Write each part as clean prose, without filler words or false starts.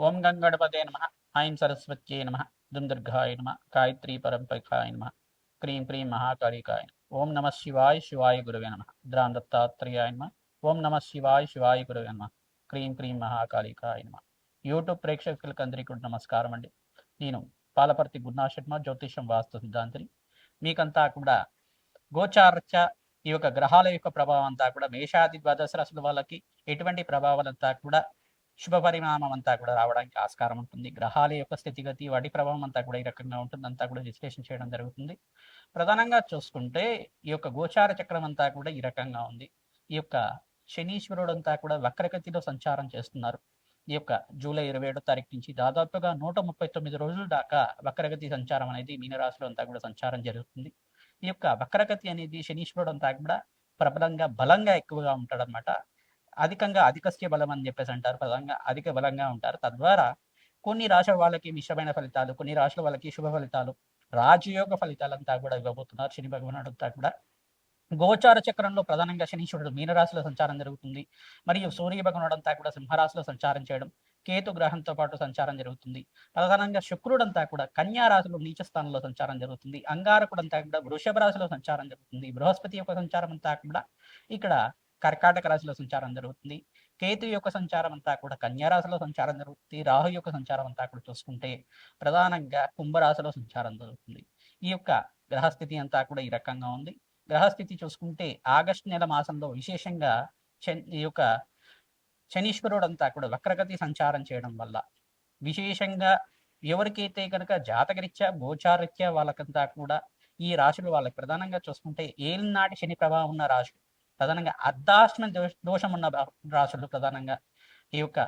ఓం గంగణపతే నమ. ఐం సరస్వత్యై నమ. దుం దుర్గాయ నమ. గాయత్రీ పరంపకాయ నమ. క్రీం క్రీం మహాకాళికాయ నమ. ఓం నమ శివాయ శివాయ గురవే నమ. ద్రాం దత్తాత్రేయాయ నమ. ఓం నమ శివాయ శివాయ గురవే నమ. క్రీం క్రీం మహాకాళికాయ నమ. యూట్యూబ్ ప్రేక్షకులకు అందరికీ కూడా నమస్కారం అండి. నేను పాలపర్తి గురునాథ శర్మ, జ్యోతిషం వాస్తు సిద్ధాంతిని. మీకంతా కూడా గోచారత్య ఈ యొక్క గ్రహాల యొక్క ప్రభావం అంతా కూడా మేషాది ద్వాదశ రాశుల వాళ్ళకి ఎటువంటి ప్రభావాలంతా కూడా శుభ పరిణామం అంతా కూడా రావడానికి ఆస్కారం ఉంటుంది. గ్రహాల యొక్క స్థితిగతి వాటి ప్రభావం అంతా కూడా ఈ రకంగా ఉంటుంది, అంతా కూడా విశ్లేషణ చేయడం జరుగుతుంది. ప్రధానంగా చూసుకుంటే ఈ యొక్క గోచార చక్రం అంతా కూడా ఈ రకంగా ఉంది. ఈ యొక్క శనీశ్వరుడు అంతా కూడా వక్రగతిలో సంచారం చేస్తున్నారు. ఈ యొక్క జూలై 27వ తారీఖు నుంచి దాదాపుగా 139 రోజుల దాకా వక్రగతి సంచారం అనేది మీనరాశిలో అంతా కూడా సంచారం జరుగుతుంది. ఈ యొక్క వక్రగతి అనేది శనీశ్వరుడు అంతా కూడా ప్రబలంగా బలంగా ఎక్కువగా ఉంటాడు అనమాట. అధికంగా అధికస్య బలం అని చెప్పేసి అంటారు. ప్రధానంగా అధిక బలంగా ఉంటారు. తద్వారా కొన్ని రాశుల వాళ్ళకి మిశ్రమైన ఫలితాలు, కొన్ని రాశుల వాళ్ళకి శుభ ఫలితాలు, రాజయోగ ఫలితాలంతా కూడా ఇవ్వబోతున్నారు శని భగవానుడు అంతా కూడా. గోచార చక్రంలో ప్రధానంగా శనీశ్వరుడు మీనరాశిలో సంచారం జరుగుతుంది. మరియు సూర్య భగవానుడు అంతా కూడా సింహరాశిలో సంచారం చేయడం, కేతు గ్రహంతో పాటు సంచారం జరుగుతుంది. ప్రధానంగా శుక్రుడంతా కూడా కన్యా రాశిలో నీచ స్థానంలో సంచారం జరుగుతుంది. అంగారకుడు అంతా కూడా వృషభ రాశిలో సంచారం జరుగుతుంది. బృహస్పతి యొక్క సంచారం అంతా కూడా ఇక్కడ కర్కాటక రాశిలో సంచారం జరుగుతుంది. కేతు యొక్క సంచారం అంతా కూడా కన్యా రాశిలో సంచారం జరుగుతుంది. రాహు యొక్క సంచారం అంతా కూడా చూసుకుంటే ప్రధానంగా కుంభరాశిలో సంచారం జరుగుతుంది. ఈ యొక్క గ్రహస్థితి అంతా కూడా ఈ రకంగా ఉంది. గ్రహస్థితి చూసుకుంటే ఆగస్టు నెల మాసంలో విశేషంగా ఈ యొక్క శనీశ్వరుడు అంతా కూడా వక్రగతి సంచారం చేయడం వల్ల విశేషంగా ఎవరికైతే కనుక జాతకరీత్యా గోచారరీత్యా వాళ్ళకంతా కూడా ఈ రాశులు వాళ్ళకి ప్రధానంగా చూసుకుంటే ఏలినాటి శని ప్రభావం ఉన్న రాశులు, ప్రధానంగా అర్ధాష్టమ దోషం ఉన్న రాశులు, ప్రధానంగా ఈ యొక్క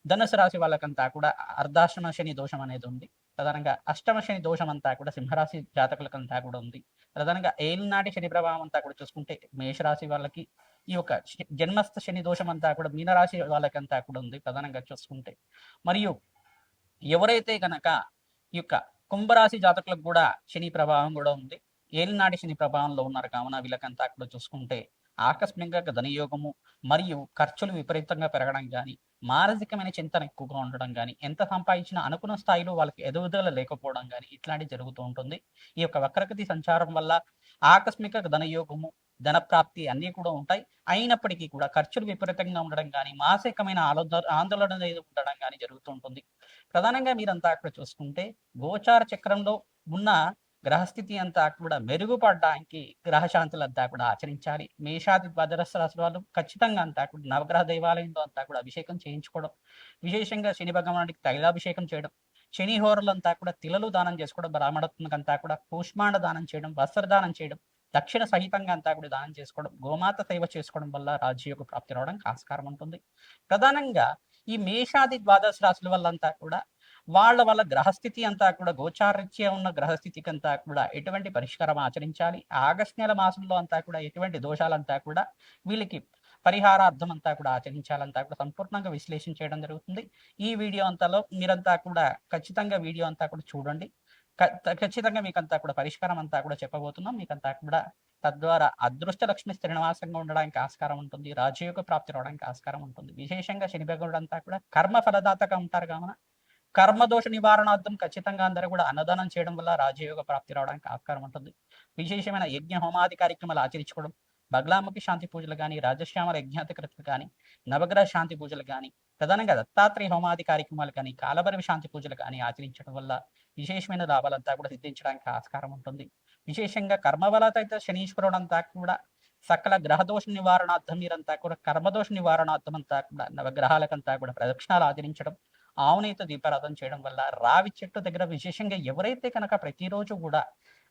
ధనుసు రాశి వాళ్ళకంతా కూడా అర్ధాష్టమ శని దోషం అనేది ఉంది. ప్రధానంగా అష్టమ శని దోషం అంతా కూడా సింహరాశి జాతకులకంతా కూడా ఉంది. ప్రధానంగా ఏలినాటి శని ప్రభావం అంతా కూడా చూసుకుంటే మేషరాశి వాళ్ళకి, ఈ యొక్క జన్మస్థ శని దోషం అంతా కూడా మీనరాశి వాళ్ళకంతా కూడా ఉంది ప్రధానంగా చూసుకుంటే. మరియు ఎవరైతే గనక ఈ యొక్క కుంభరాశి జాతకులకు కూడా శని ప్రభావం కూడా ఉంది, ఏలినాటి శని ప్రభావంలో ఉన్నారు కావున వీళ్ళకంతా కూడా చూసుకుంటే ఆకస్మికంగా ధనయోగము మరియు ఖర్చులు విపరీతంగా పెరగడం కానీ, మానసికమైన చింతన ఎక్కువగా ఉండడం కానీ, ఎంత సంపాదించినా అనుకున్న స్థాయిలో వాళ్ళకి ఎదుగుదల లేకపోవడం కానీ ఇట్లాంటివి జరుగుతూ ఉంటుంది. ఈ యొక్క వక్రగతి సంచారం వల్ల ఆకస్మిక ధనయోగము, ధనప్రాప్తి అన్నీ కూడా ఉంటాయి. అయినప్పటికీ కూడా ఖర్చులు విపరీతంగా ఉండడం కానీ, మానసికమైన ఆందోళన ఉండడం కానీ జరుగుతూ ఉంటుంది. ప్రధానంగా మీరంతా అక్కడ చూసుకుంటే గోచార చక్రంలో ఉన్న గ్రహస్థితి అంతా కూడా మెరుగుపడడానికి గ్రహశాంతులంతా కూడా ఆచరించాలి. మేషాది ద్వాదశ రాశుల వాళ్ళు ఖచ్చితంగా అంతా కూడా నవగ్రహ దేవాలయంలో అంతా కూడా అభిషేకం చేయించుకోవడం, విశేషంగా శని భగవానుడికి తైలాభిషేకం చేయడం, శని హోరలంతా కూడా తిలలు దానం చేసుకోవడం, బ్రాహ్మణత్మకంతా కూడా కూష్మాండ దానం చేయడం, వస్త్రదానం చేయడం, దక్షిణ సహితంగా అంతా కూడా దానం చేసుకోవడం, గోమాత సేవ చేసుకోవడం వల్ల రాజ్యయోగ ప్రాప్తి రావడానికి ఆస్కారం ఉంటుంది. ప్రధానంగా ఈ మేషాది ద్వాదశ రాశుల వల్లంతా కూడా వాళ్ళ గ్రహస్థితి అంతా కూడా గోచారరీత్యా ఉన్న గ్రహస్థితికి అంతా కూడా ఎటువంటి పరిష్కారం ఆచరించాలి, ఆగస్టు నెల మాసంలో అంతా కూడా ఎటువంటి దోషాలంతా కూడా వీళ్ళకి పరిహారార్థం అంతా కూడా ఆచరించాలంతా కూడా సంపూర్ణంగా విశ్లేషణ చేయడం జరుగుతుంది. ఈ వీడియో అంతాలో మీరంతా కూడా ఖచ్చితంగా వీడియో అంతా కూడా చూడండి. ఖచ్చితంగా మీకంతా కూడా పరిష్కారం అంతా కూడా చెప్పబోతున్నాం. మీకంతా కూడా తద్వారా అదృష్ట లక్ష్మి స్థిరనివాసంగా ఉండడానికి ఆస్కారం ఉంటుంది, రాజయోగ ప్రాప్తి రావడానికి ఆస్కారం ఉంటుంది. విశేషంగా శని భగవానుడు అంతా కూడా కర్మ ఫలదాతగా ఉంటారు కావున కర్మదోష నివారణార్థం ఖచ్చితంగా అందరూ కూడా అన్నదానం చేయడం వల్ల రాజయోగ ప్రాప్తి రావడానికి ఆస్కారం ఉంటుంది. విశేషమైన యజ్ఞ హోమాది కార్యక్రమాలు ఆచరించుకోవడం, బగ్లాముఖి శాంతి పూజలు కానీ, రాజశ్యామల యజ్ఞాతికృతులు కానీ, నవగ్రహ శాంతి పూజలు కానీ, ప్రధానంగా దత్తాత్రేయ హోమాది కార్యక్రమాలు కానీ, కాలభైరవ శాంతి పూజలు కానీ ఆచరించడం వల్ల విశేషమైన లాభాలంతా కూడా సిద్ధించడానికి ఆస్కారం ఉంటుంది. విశేషంగా కర్మబలతైతే శనీశ్వరుడు అంతా కూడా సకల గ్రహదోష నివారణార్థం మీరంతా కూడా కర్మదోష నివారణార్థం అంతా కూడా నవగ్రహాలకంతా కూడా ప్రదక్షిణాలు ఆచరించడం, ఆవునేత దీపారాధన చేయడం వల్ల రావి చెట్టు దగ్గర విశేషంగా ఎవరైతే కనుక ప్రతిరోజు కూడా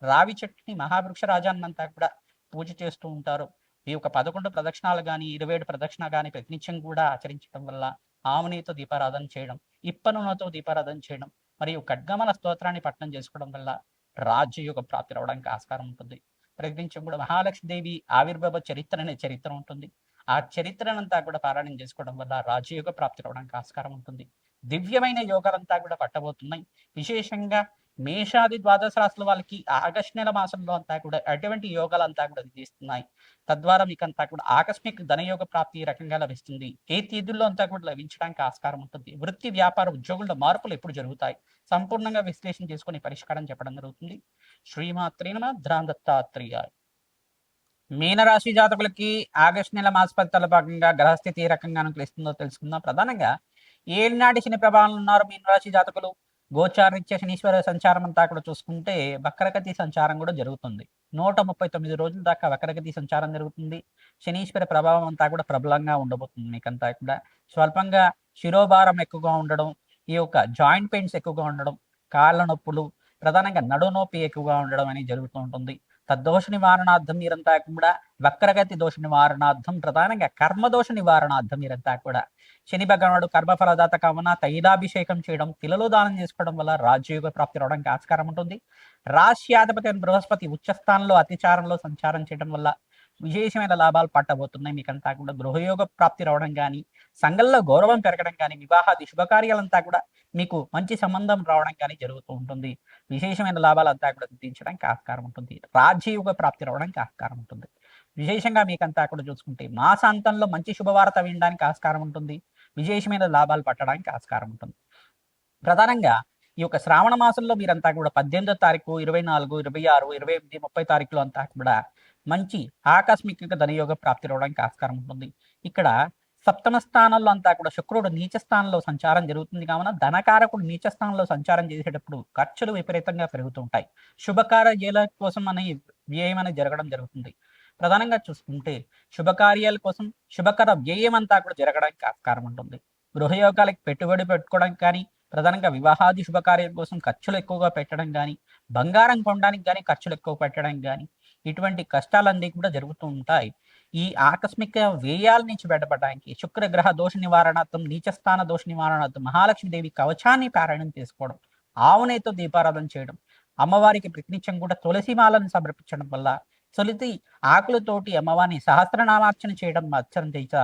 రావి చెట్టుని మహావృక్ష రాజాన్నంతా కూడా పూజ చేస్తూ ఉంటారో, ఈ యొక్క 11 ప్రదక్షిణాలు కానీ 27 ప్రదక్షిణ కానీ ప్రతినిత్యం కూడా ఆచరించడం వల్ల ఆవునేతో దీపారాధన చేయడం, ఇప్ప నూనెతో దీపారాధన చేయడం మరియు ఖడ్గమల స్తోత్రాన్ని పఠనం చేసుకోవడం వల్ల రాజ్యయోగ ప్రాప్తి రావడానికి ఆస్కారం ఉంటుంది. ప్రతినిత్యం కూడా మహాలక్ష్మీదేవి ఆవిర్భావ చరిత్ర అనే చరిత్ర ఉంటుంది. ఆ చరిత్రనంతా కూడా పారాయణం చేసుకోవడం వల్ల రాజయోగ ప్రాప్తి రావడానికి ఆస్కారం ఉంటుంది. దివ్యమైన యోగాలంతా కూడా పట్టబోతున్నాయి. విశేషంగా మేషాది ద్వాదశ రాశుల వాళ్ళకి ఆగస్టు నెల మాసంలో అంతా కూడా అటువంటి యోగాలంతా కూడా తీస్తున్నాయి. తద్వారా మీకంతా కూడా ఆకస్మిక ధనయోగ ప్రాప్తి ఈ రకంగా లభిస్తుంది. ఏ తేదీల్లో అంతా కూడా లభించడానికి ఆస్కారం ఉంటుంది. వృత్తి, వ్యాపార, ఉద్యోగుల్లో మార్పులు ఎప్పుడు జరుగుతాయి? సంపూర్ణంగా విశ్లేషణ చేసుకొని పరిష్కారం చెప్పడం జరుగుతుంది. శ్రీమాత్రే నమః. దత్తాత్రేయాయ. మీనరాశి జాతకులకి ఆగస్టు నెల మాస ఫలితాల భాగంగా గ్రహస్థితి ఏ రకంగా అనుకూలిస్తుందో తెలుసుకుందాం. ప్రధానంగా ఏలినాటి శని ప్రభావం ఉన్నారు మీనరాశి జాతకులు. గోచారీత్యా శనీశ్వర సంచారం అంతా కూడా చూసుకుంటే వక్రగతి సంచారం కూడా జరుగుతుంది. 139 రోజుల దాకా వక్రగతి సంచారం జరుగుతుంది. శనీశ్వర ప్రభావం అంతా కూడా ప్రబలంగా ఉండబోతుంది. మీకంతా కూడా స్వల్పంగా శిరోభారం ఎక్కువగా ఉండడం, ఈ యొక్క జాయింట్ పెయిన్స్ ఎక్కువగా ఉండడం, కాళ్ళ నొప్పులు, ప్రధానంగా నడునొప్పి ఎక్కువగా ఉండడం అనేది జరుగుతూ ఉంటుంది. తద్దోష నివారణార్థం మీరంతా కూడా వక్రగతి దోష నివారణార్థం, ప్రధానంగా కర్మదోష నివారణార్థం మీరంతా కూడా శని భగవానుడు కర్మఫలదాత కావున తైలాభిషేకం చేయడం, తిలలో దానం చేసుకోవడం వల్ల రాజయోగ ప్రాప్తి రావడానికి ఆస్కారం ఉంటుంది. రాశ్యాధిపతి అయిన బృహస్పతి ఉచ్చస్థానంలో అతిచారంలో సంచారం చేయడం వల్ల విశేషమైన లాభాలు పట్టబోతున్నాయి. మీకంతా కూడా గృహయోగ ప్రాప్తి రావడం కానీ, సంఘంలో గౌరవం పెరగడం కానీ, వివాహాది శుభకార్యాలంతా కూడా మీకు మంచి సంబంధం రావడం కానీ జరుగుతూ ఉంటుంది. విశేషమైన లాభాలంతా కూడా సిద్ధించడానికి ఆస్కారం ఉంటుంది. రాజ్యయుగ ప్రాప్తి రావడానికి ఆస్కారం ఉంటుంది. విశేషంగా మీకంతా కూడా చూసుకుంటే మాసాంతంలో మంచి శుభవార్త వినడానికి ఆస్కారం ఉంటుంది. విశేషమైన లాభాలు పట్టడానికి ఆస్కారం ఉంటుంది. ప్రధానంగా ఈ యొక్క శ్రావణ మాసంలో మీరంతా కూడా 18వ తారీఖు, 24, 26, 28, 30 తారీఖులో అంతా కూడా మంచి ఆకస్మిక ధనయోగ ప్రాప్తి రావడానికి ఆస్కారం ఉంటుంది. ఇక్కడ సప్తమ స్థానంలో అంతా కూడా శుక్రుడు నీచ స్థానంలో సంచారం జరుగుతుంది కావున ధనకారకుడు నీచ స్థానంలో సంచారం చేసేటప్పుడు ఖర్చులు విపరీతంగా పెరుగుతూ ఉంటాయి. శుభకార్యాల కోసం అనే వ్యయం అనేది జరగడం జరుగుతుంది. ప్రధానంగా చూసుకుంటే శుభకార్యాల కోసం శుభకర వ్యయం అంతా కూడా జరగడానికి ఆస్కారం ఉంటుంది. గృహయోగాలకు పెట్టుబడి పెట్టుకోవడానికి కానీ, ప్రధానంగా వివాహాది శుభకార్యాల కోసం ఖర్చులు ఎక్కువగా పెట్టడం కానీ, బంగారం కొనడానికి కానీ ఖర్చులు ఎక్కువ పెట్టడం కానీ, ఇటువంటి కష్టాలన్నీ కూడా జరుగుతూ ఉంటాయి. ఈ ఆకస్మిక వ్యయాల నుంచి బయటపడడానికి శుక్రగ్రహ దోష నివారణార్థం, నీచస్థాన దోష నివారణార్థం మహాలక్ష్మీదేవి కవచాన్ని పారాయణం చేసుకోవడం, ఆవునేతో దీపారాధన చేయడం, అమ్మవారికి ప్రతినిత్యం కూడా తులసి మాలను సమర్పించడం వల్ల, తొలితి ఆకులతోటి అమ్మవారిని సహస్రనామార్చన చేయడం అత్యంత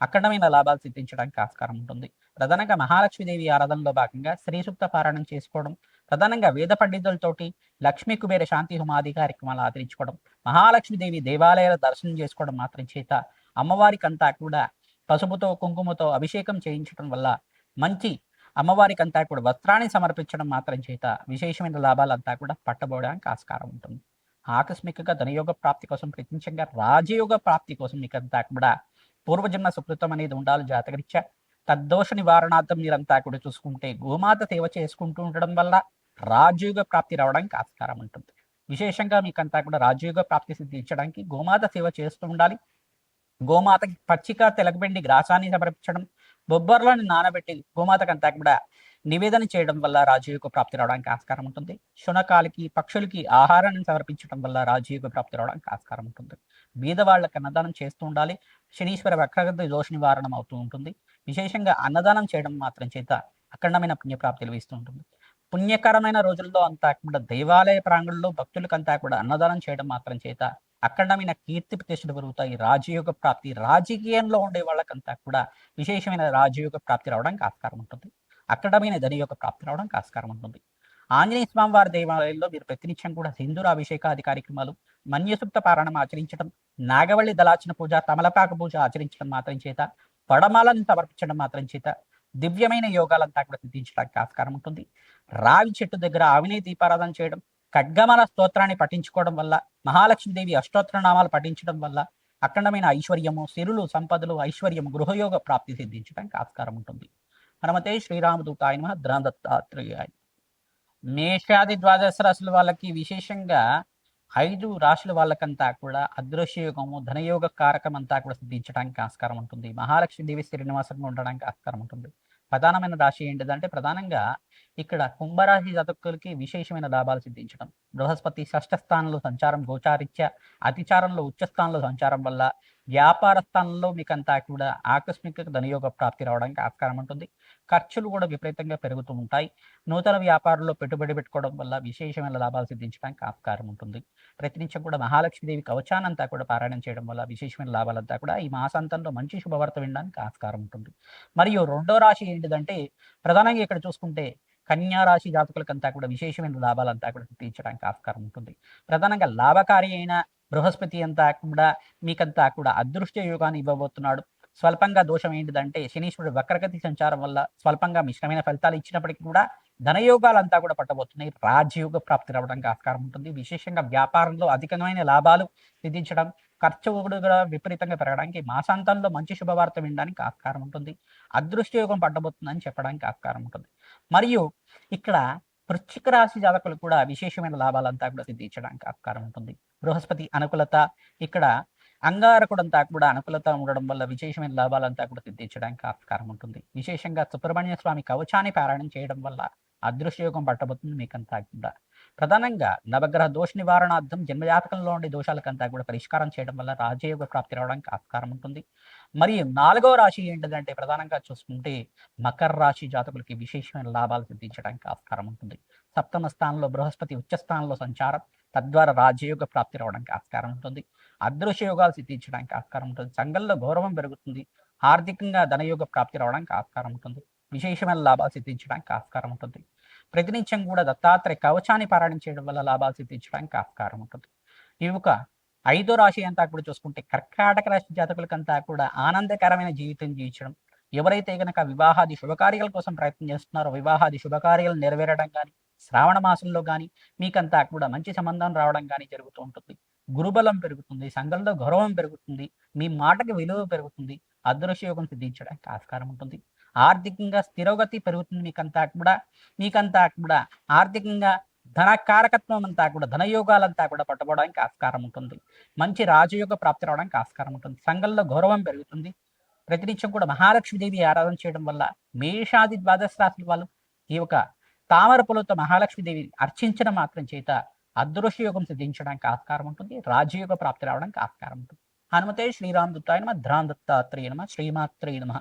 అఖండమైన లాభాలు సిద్ధించడానికి ఆస్కారం ఉంటుంది. ప్రధానంగా మహాలక్ష్మీదేవి ఆరాధనలో భాగంగా శ్రీ సూక్త పారాయణం చేసుకోవడం, ప్రధానంగా వేద పండితులతోటి లక్ష్మీ కుబేర శాంతి హోమాది కార్యక్రమాలు ఆచరించుకోవడం, మహాలక్ష్మీదేవి దేవాలయాల దర్శనం చేసుకోవడం మాత్రం చేత అమ్మవారికి అంతా కూడా పసుపుతో కుంకుమతో అభిషేకం చేయించడం వల్ల మంచి అమ్మవారికి అంతా కూడా వస్త్రాన్ని సమర్పించడం మాత్రం చేత విశేషమైన లాభాలంతా కూడా పట్టబోవడానికి ఆస్కారం ఉంటుంది. ఆకస్మికంగా ధనయోగ ప్రాప్తి కోసం, ప్రత్యేకంగా రాజయోగ ప్రాప్తి కోసం మీకంతా కూడా పూర్వజన్మ సుకృతం అనేది ఉండాలి జాతకరీత్యా. తద్దోష నివారణార్థం మీరంతా కూడా చూసుకుంటే గోమాత సేవ చేసుకుంటూ ఉండడం వల్ల రాజయోగ ప్రాప్తి రావడానికి ఆస్కారం ఉంటుంది. విశేషంగా మీకంతా కూడా రాజయోగ ప్రాప్తి సిద్ధించడానికి గోమాత సేవ చేస్తూ ఉండాలి. గోమాతకి పచ్చిక తెలగబెండి గ్రాసాన్ని సమర్పించడం, బొబ్బర్లను నానబెట్టి గోమాతకంతా కూడా నివేదన చేయడం వల్ల రాజయోగ ప్రాప్తి రావడానికి ఆస్కారం ఉంటుంది. శునకాలకి, పక్షులకి ఆహారాన్ని సమర్పించడం వల్ల రాజయోగ ప్రాప్తి రావడానికి ఆస్కారం ఉంటుంది. బీదవాళ్లకు అన్నదానం చేస్తూ ఉండాలి. శనీశ్వర వక్రగతి దోష నివారణం అవుతూ ఉంటుంది. విశేషంగా అన్నదానం చేయడం మాత్రం చేత అఖండమైన పుణ్యప్రాప్తి లభిస్తూ ఉంటుంది. పుణ్యకరమైన రోజుల్లో అంతా కూడా దేవాలయ ప్రాంగణంలో భక్తులకంతా కూడా అన్నదానం చేయడం మాత్రం చేత అఖండమైన కీర్తి ప్రతిష్టలు పెరుగుతాయి. రాజయోగ ప్రాప్తి, రాజకీయంలో ఉండే వాళ్ళకంతా కూడా విశేషమైన రాజయోగ ప్రాప్తి రావడానికి ఆస్కారం ఉంటుంది. అఖండమైన ధనయోగ ప్రాప్తి రావడానికి ఆస్కారం ఉంటుంది. ఆంజనేయ స్వామి వారి దేవాలయంలో మీరు ప్రతినిత్యం కూడా సింధూర అభిషేకాది కార్యక్రమాలు, మన్యసూక్త పారాయణం ఆచరించడం, నాగవల్లి దళార్చన పూజ, తమలపాక పూజ ఆచరించడం మాత్రం చేత, పడమాలను సమర్పించడం మాత్రం చేత దివ్యమైన యోగాలంతా కూడా సిద్ధించడానికి ఆస్కారం ఉంటుంది. రావి చెట్టు దగ్గర ఆవినే దీపారాధన చేయడం, ఖడ్గమాల స్తోత్రాన్ని పఠించుకోవడం వల్ల, మహాలక్ష్మీదేవి అష్టోత్తర నామాలు పఠించడం వల్ల అఖండమైన ఐశ్వర్యము, సిరులు, సంపదలు, ఐశ్వర్యము, గృహయోగ ప్రాప్తి సిద్ధించడానికి ఆస్కారం ఉంటుంది. హనుమతే శ్రీరామదూతాయ నమః. దత్తాత్రేయాయ. మేషాది ద్వాదశ రాశుల వాళ్ళకి విశేషంగా 5 రాశుల వాళ్ళకంతా కూడా అదృశ్యయోగము, ధనయోగ కారకం అంతా కూడా సిద్ధించడానికి ఆస్కారం ఉంటుంది. మహాలక్ష్మీదేవి శ్రీనివాసంగా ఉండడానికి ఆస్కారం ఉంటుంది. ప్రధానమైన రాశి ఏంటిదంటే ప్రధానంగా ఇక్కడ కుంభరాశి జాతకులకి విశేషమైన లాభాలు సిద్ధించడం, బృహస్పతి షష్ఠ స్థానంలో సంచారం గోచారీత్యా అతిచారంలో ఉచ్చ స్థానంలో సంచారం వల్ల వ్యాపార స్థానంలో మీకంతా కూడా ఆకస్మిక ధనయోగ ప్రాప్తి రావడానికి ఆస్కారం ఉంటుంది. ఖర్చులు కూడా విపరీతంగా పెరుగుతూ ఉంటాయి. నూతన వ్యాపారంలో పెట్టుబడి పెట్టుకోవడం వల్ల విశేషమైన లాభాలు సిద్ధించడానికి ఆస్కారం ఉంటుంది. ప్రతినిత్యం కూడా మహాలక్ష్మీదేవి కవచానంతా కూడా పారాయణం చేయడం వల్ల విశేషమైన లాభాలంతా కూడా ఈ మాసాంతంలో మంచి శుభవార్త వినడానికి ఆస్కారం ఉంటుంది. మరియు రెండో రాశి ఏంటిదంటే ప్రధానంగా ఇక్కడ చూసుకుంటే కన్యా రాశి జాతకులకంతా కూడా విశేషమైన లాభాలంతా కూడా తీర్చడానికి ఆస్కారం ఉంటుంది. ప్రధానంగా లాభకారి అయిన బృహస్పతి అంతా కూడా మీకంతా కూడా అదృష్ట యోగాన్ని ఇవ్వబోతున్నాడు. స్వల్పంగా దోషం ఏంటిదంటే శనీశ్వరుడు వక్రగతి సంచారం వల్ల స్వల్పంగా మిశ్రమైన ఫలితాలు ఇచ్చినప్పటికీ కూడా ధనయోగాలంతా కూడా పట్టబోతున్నాయి. రాజయోగ ప్రాప్తి రావడానికి ఆస్కారం ఉంటుంది. విశేషంగా వ్యాపారంలో అధికమైన లాభాలు విధించడం, ఖర్చు కూడా విపరీతంగా పెరగడానికి, మాసాంతంలో మంచి శుభవార్త వినడానికి ఆస్కారం ఉంటుంది. అదృష్ట యోగం పట్టబోతుందని చెప్పడానికి ఆస్కారం ఉంటుంది. మరియు ఇక్కడ వృశ్చిక రాశి జాతకులు కూడా విశేషమైన లాభాలంతా కూడా సిద్ధించడానికి ఆస్కారం ఉంటుంది. బృహస్పతి అనుకూలత, ఇక్కడ అంగారకుడంతా కూడా అనుకూలత ఉండడం వల్ల విశేషమైన లాభాలంతా కూడా సిద్ధించడానికి ఆస్కారం ఉంటుంది. విశేషంగా సుబ్రహ్మణ్య స్వామి కవచాన్ని పారాయణం చేయడం వల్ల అదృష్టయోగం పట్టబోతుంది మీకంతా కూడా. ప్రధానంగా నవగ్రహ దోష నివారణార్థం జన్మజాతకంలో ఉండే దోషాలకంతా కూడా పరిష్కారం చేయడం వల్ల రాజయోగ ప్రాప్తి రావడానికి ఆస్కారం ఉంటుంది. మరియు 4వ రాశి ఏంటిదంటే ప్రధానంగా చూసుకుంటే మకర రాశి జాతకులకి విశేషమైన లాభాలు సిద్ధించడానికి ఆస్కారం ఉంటుంది. సప్తమ స్థానంలో బృహస్పతి ఉచ్చ స్థానంలో సంచారం, తద్వారా రాజయోగ ప్రాప్తి రావడానికి ఆస్కారం ఉంటుంది. అదృశ్య యోగాలు సిద్ధించడానికి ఆస్కారం ఉంటుంది. సంఘంలో గౌరవం పెరుగుతుంది. ఆర్థికంగా ధనయోగ ప్రాప్తి రావడానికి ఆస్కారం ఉంటుంది. విశేషమైన లాభాలు సిద్ధించడానికి ఆస్కారం ఉంటుంది. ప్రతినిత్యం కూడా దత్తాత్రేయ కవచాన్ని పారాయణం చేయడం వల్ల లాభాలు సిద్ధించడానికి ఆస్కారం ఉంటుంది. ఈ ఒక 5వ రాశి అంతా కూడా చూసుకుంటే కర్కాటక రాశి జాతకులకంతా కూడా ఆనందకరమైన జీవితం జీవించడం, ఎవరైతే గనక వివాహాది శుభకార్యాల కోసం ప్రయత్నం చేస్తున్నారో వివాహాది శుభకార్యాలు నెరవేరడం కానీ, శ్రావణ మాసంలో కానీ మీకంతా కూడా మంచి సంబంధం రావడం కానీ జరుగుతూ ఉంటుంది. గురుబలం పెరుగుతుంది. సంఘంలో గౌరవం పెరుగుతుంది. మీ మాటకి విలువ పెరుగుతుంది. అదృశ్య యోగం సిద్ధించడానికి ఆస్కారం ఉంటుంది. ఆర్థికంగా స్థిరోగతి పెరుగుతుంది. మీకంతా కూడా ఆర్థికంగా ధన కారకత్వం అంతా కూడా ధనయోగాలంతా కూడా పట్టుకోవడానికి ఆస్కారం ఉంటుంది. మంచి రాజయోగ ప్రాప్తి రావడానికి ఆస్కారం ఉంటుంది. సంఘంలో గౌరవం పెరుగుతుంది. ప్రతినిత్యం కూడా మహాలక్ష్మీదేవి ఆరాధన చేయడం వల్ల మేషాది ద్వాదశ రాశుల వాళ్ళు ఈ యొక్క తామర పూలతో మహాలక్ష్మీదేవి అర్చించడం మాత్రం చేత అదృశ్య యోగం సిద్ధించడానికి ఆస్కారం ఉంటుంది. రాజయోగ ప్రాప్తి రావడానికి ఆస్కారం ఉంటుంది. హనుమతే శ్రీరామ్ దత్తాయ నమః, ధ్రాన్ దత్తాత్రేయ నమః, శ్రీమాత్రేయ నమః.